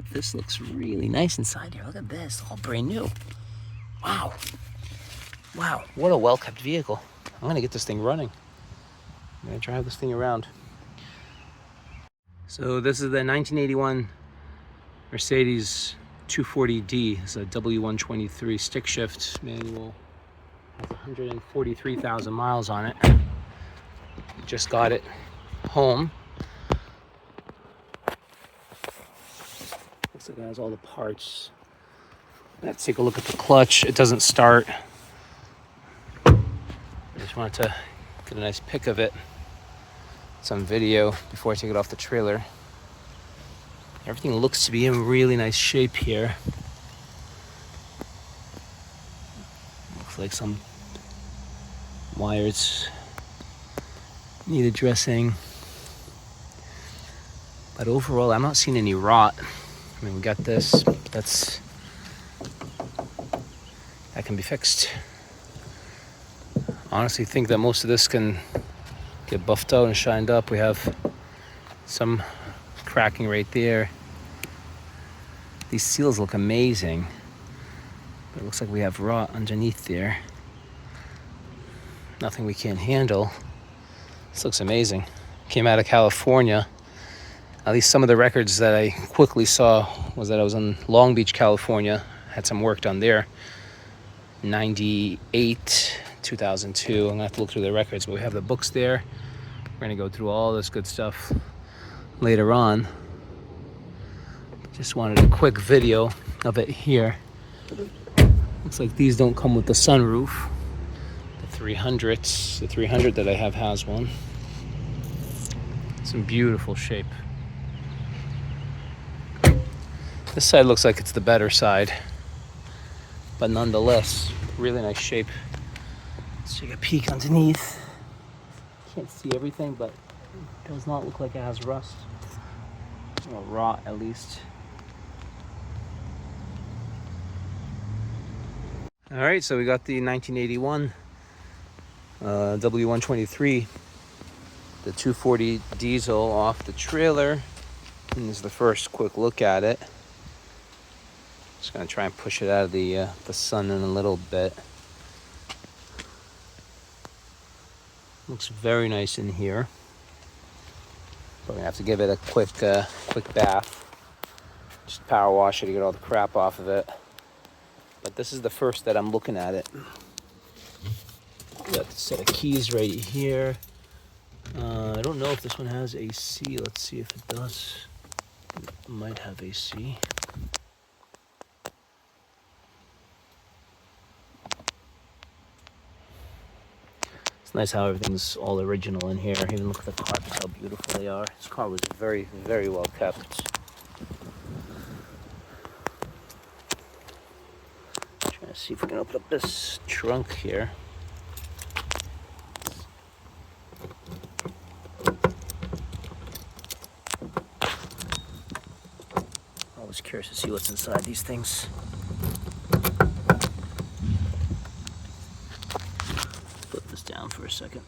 but this looks really nice inside here. Look at this, all brand new. Wow. Wow, what a well-kept vehicle. I'm gonna get this thing running. I'm gonna drive this thing around. So this is the 1981 Mercedes 240D. It's a W123 stick shift manual. Has 143,000 miles on it. Just got it home. Looks like it has all the parts. Let's take a look at the clutch. It doesn't start. I just wanted to get a nice pic of it. Some video before I take it off the trailer. Everything looks to be in really nice shape here. Looks like some wires need addressing. But overall, I'm not seeing any rot. I mean, we got this, but that can be fixed. I honestly think that most of this can get buffed out and shined up. We have some cracking right there. These seals look amazing, but it looks like we have rot underneath there. Nothing we can't handle. This looks amazing. Came out of California. At least some of the records that I quickly saw was that I was in Long Beach, California. Had some work done there. 98, 2002. I'm gonna have to look through the records, but we have the books there. We're gonna go through all this good stuff later on. Just wanted a quick video of it here. Looks like these don't come with the sunroof. The 300s, the 300 that I have has one. It's in beautiful shape. This side looks like it's the better side, but nonetheless, really nice shape. Let's take a peek underneath. Can't see everything, but it does not look like it has rust. Or rot, at least. All right, so we got the 1981 W123, the 240 diesel off the trailer. And this is the first quick look at it. Just gonna try and push it out of the sun in a little bit. Looks very nice in here. But we're gonna have to give it a quick bath. Just power wash it to get all the crap off of it. But this is the first that I'm looking at it. Got the set of keys right here. I don't know if this one has AC. Let's see if it does. It might have AC. It's nice how everything's all original in here. Even look at the carpets, how beautiful they are. This car was very, very well kept. Trying to see if we can open up this trunk here. Always curious to see what's inside these things. Put this down for a second.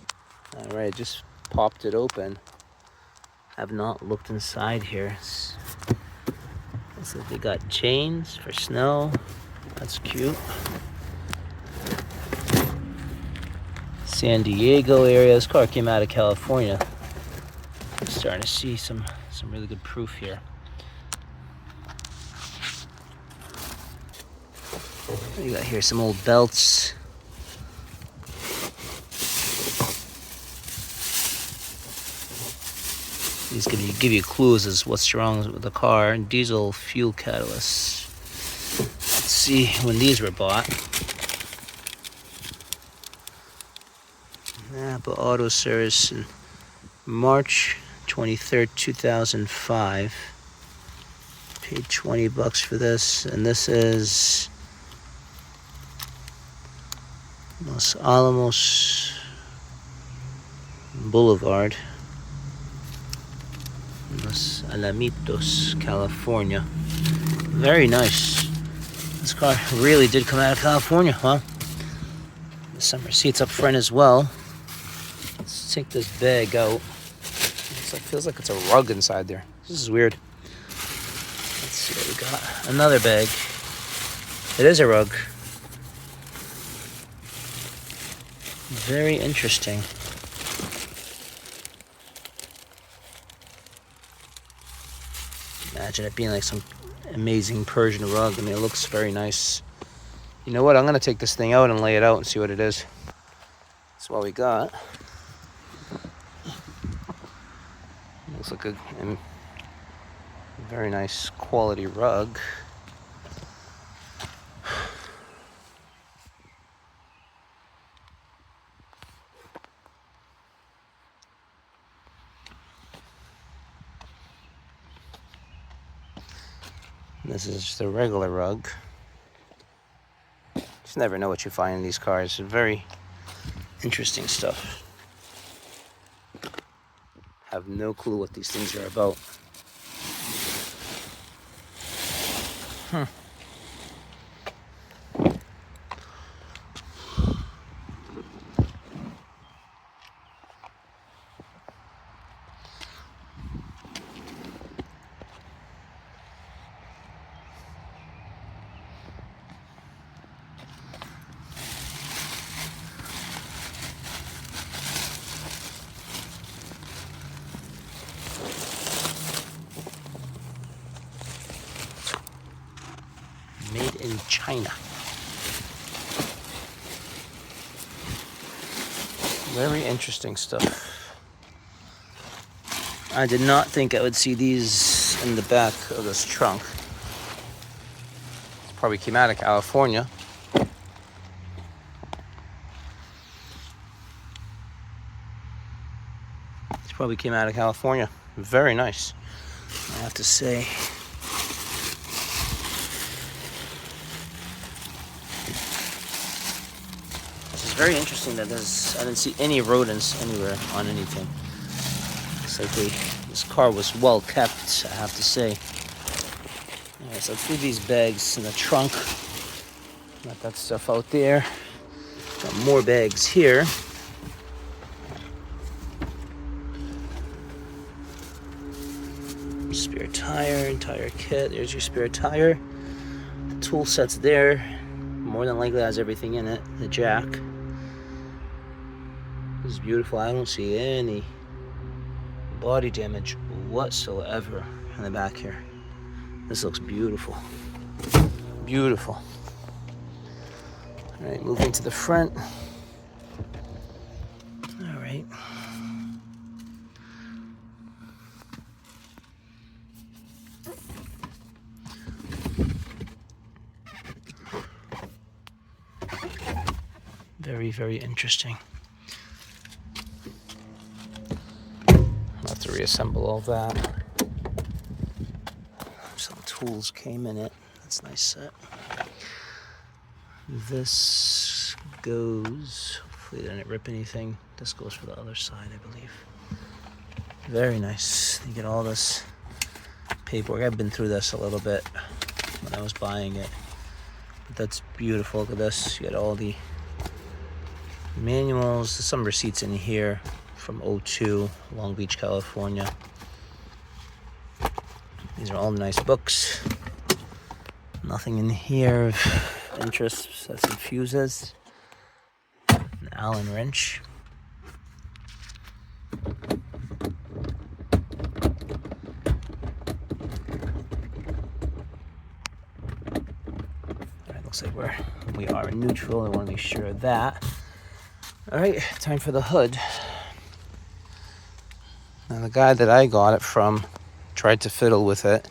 All right, just popped it open. Have not looked inside here. Looks like they got chains for snow. That's cute. San Diego area. This car came out of California. I'm starting to see some really good proof here. You got here some old belts. These give you clues as what's wrong with the car. Diesel fuel catalyst. Let's see when these were bought. Napa Auto Service in March 23rd, 2005. Paid $20 for this, and this is Los Alamos Boulevard, Los Alamitos, California. Very nice. This car really did come out of California, huh? There's some receipts up front as well. Let's take this bag out. Feels like it's a rug inside there. This is weird. Let's Let's see what we got. Another bag. It is a rug. Very interesting. Imagine it being like some amazing Persian rug. I mean, it looks very nice. You know what? I'm going to take this thing out and lay it out and see what it is. That's what we got. Looks like a very nice quality rug. This is just a regular rug. Just never know what you find in these cars. Very interesting stuff. Have no clue what these things are about. Made in China. Very interesting stuff. I did not think I would see these in the back of this trunk. It probably came out of California. This probably came out of California. Very nice, I have to say. Very interesting that I didn't see any rodents anywhere on anything. Looks like this car was well kept, I have to say. Alright, so let's leave these bags in the trunk. Let that stuff out there. Got more bags here. Spare tire, entire kit. There's your spare tire. The tool set's there. More than likely has everything in it. The jack. This is beautiful. I don't see any body damage whatsoever in the back here. This looks beautiful. Beautiful. All right, moving to the front. All right. Very, very interesting. I'll have to reassemble all that. Some tools came in it. That's a nice set. This goes, hopefully it didn't rip anything. This goes for the other side, I believe. Very nice. You get all this paperwork. I've been through this a little bit when I was buying it. But that's beautiful. Look at this. You get all the manuals. There's some receipts in here from 02, Long Beach, California. These are all nice books. Nothing in here of interest. That's some fuses. An Allen wrench. Alright, looks like we are in neutral. I want to be sure of that. Alright, time for the hood. Now the guy that I got it from tried to fiddle with it.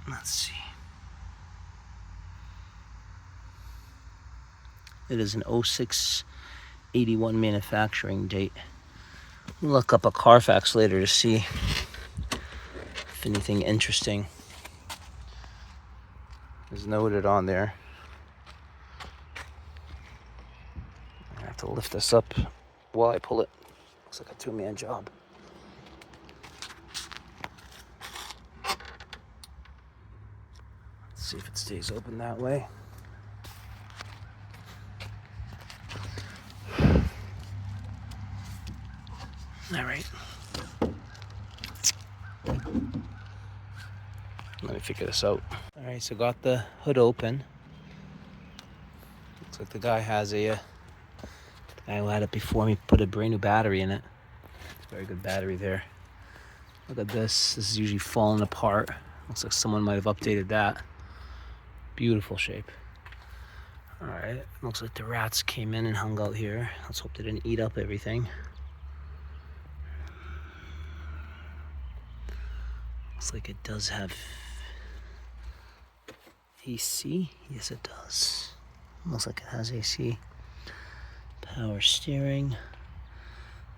Let's see. It is an 06/81 manufacturing date. We'll look up a Carfax later to see if anything interesting is noted on there. I have to lift this up while I pull it. Looks like a two-man job. Let's see if it stays open that way. All right. Let me figure this out. All right, so got the hood open. Looks like the guy has the guy who had it before me put a brand new battery in it. It's a very good battery there. Look at this. This is usually falling apart. Looks like someone might have updated that. Beautiful shape. All right, looks like the rats came in and hung out here. Let's hope they didn't eat up everything. Looks like it does have AC. Yes, it does. Looks like it has AC. Power steering.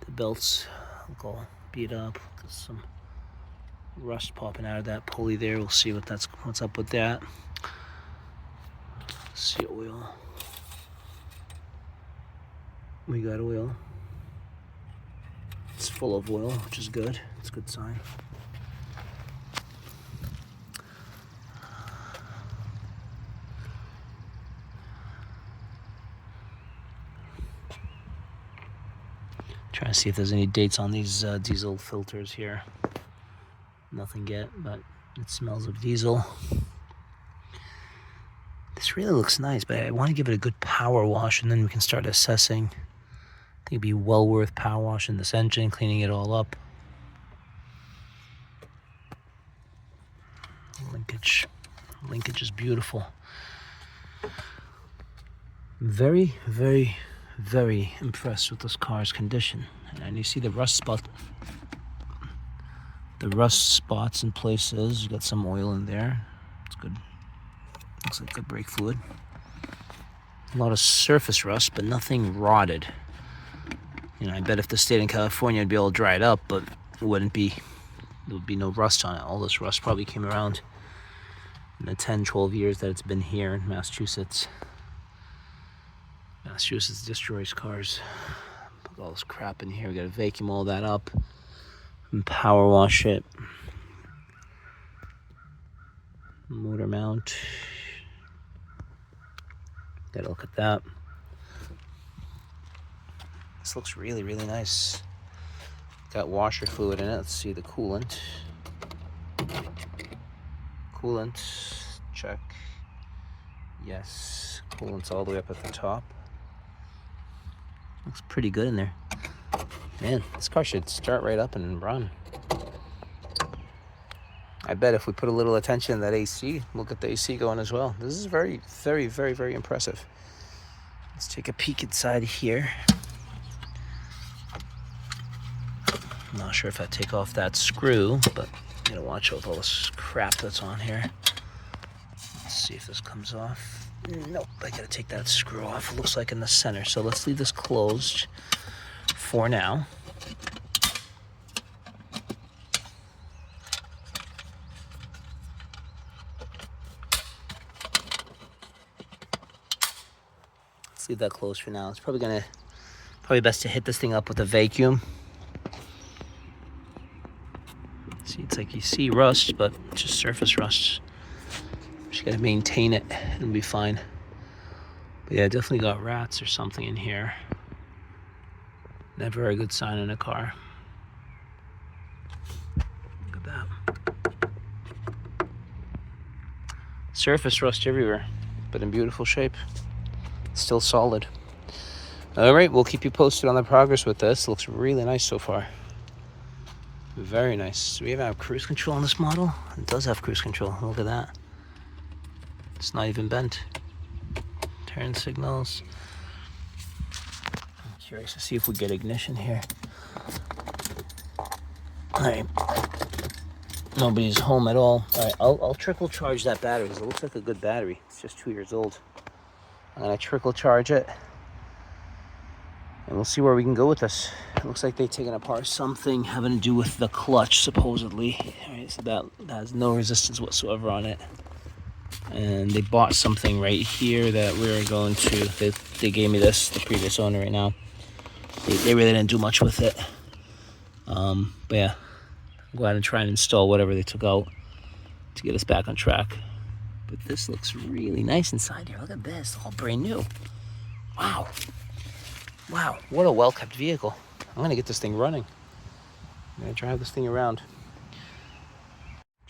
The belts look all beat up. There's some rust popping out of that pulley there. We'll see what's up with that. Let's see oil. We got oil. It's full of oil, which is good. It's a good sign. Trying to see if there's any dates on these diesel filters here. Nothing yet, but it smells of diesel. This really looks nice, but I want to give it a good power wash, and then we can start assessing. I think it'd be well worth power washing this engine, cleaning it all up. Linkage is beautiful. Very, very, very impressed with this car's condition. And you see the rust spot. The rust spots in places. You got some oil in there. It's good. Looks like good brake fluid. A lot of surface rust, but nothing rotted. You know, I bet if this stayed in California, it'd be all dried up, but it wouldn't be. There would be no rust on it. All this rust probably came around in the 10, 12 years that it's been here in Massachusetts. Massachusetts destroys cars. Put all this crap in here. We gotta vacuum all that up and power wash it. Motor mount. Gotta look at that. This looks really, really nice. Got washer fluid in it. Let's see the coolant. Coolant, check. Yes, coolant's all the way up at the top. Looks pretty good in there. Man, this car should start right up and run. I bet if we put a little attention to that AC, we'll get the AC going as well. This is very, very, very, very impressive. Let's take a peek inside here. I'm not sure if I take off that screw, but I'm gonna watch out with all this crap that's on here. Let's see if this comes off. Nope, I gotta take that screw off. It looks like in the center. So let's leave this closed for now. Let's leave that closed for now. It's probably best to hit this thing up with a vacuum. See, it's like you see rust, but it's just surface rust. Just gotta maintain it, it'll be fine. But yeah, definitely got rats or something in here. Never a good sign in a car. Look at that. Surface rust everywhere, but in beautiful shape. Still solid. All right, we'll keep you posted on the progress with this. Looks really nice so far. Very nice. Do we even have cruise control on this model? It does have cruise control. Look at that. It's not even bent. Turn signals. I'm curious to see if we get ignition here. All right. Nobody's home at all. All right, I'll trickle charge that battery because it looks like a good battery. It's just 2 years old. I'm gonna trickle charge it, and we'll see where we can go with this. It looks like they've taken apart something having to do with the clutch, supposedly. All right, so that has no resistance whatsoever on it. And they bought something right here that we're going to, they gave me this, the previous owner right now. They really didn't do much with it. But yeah, go ahead and try and install whatever they took out to get us back on track. But this looks really nice inside here. Look at this, all brand new. Wow. Wow, what a well-kept vehicle. I'm gonna get this thing running. I'm gonna drive this thing around.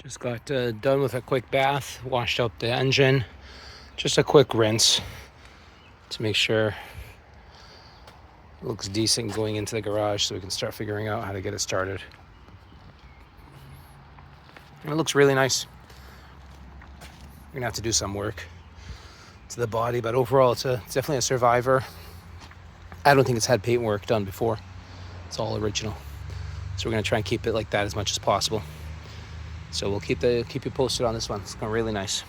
Just got done with a quick bath, washed out the engine. Just a quick rinse to make sure it looks decent going into the garage so we can start figuring out how to get it started. And it looks really nice. We're gonna have to do some work to the body, but overall it's definitely a survivor. I don't think it's had paint work done before. It's all original. So we're gonna try and keep it like that as much as possible. So we'll keep you posted on this one. It's going really nice.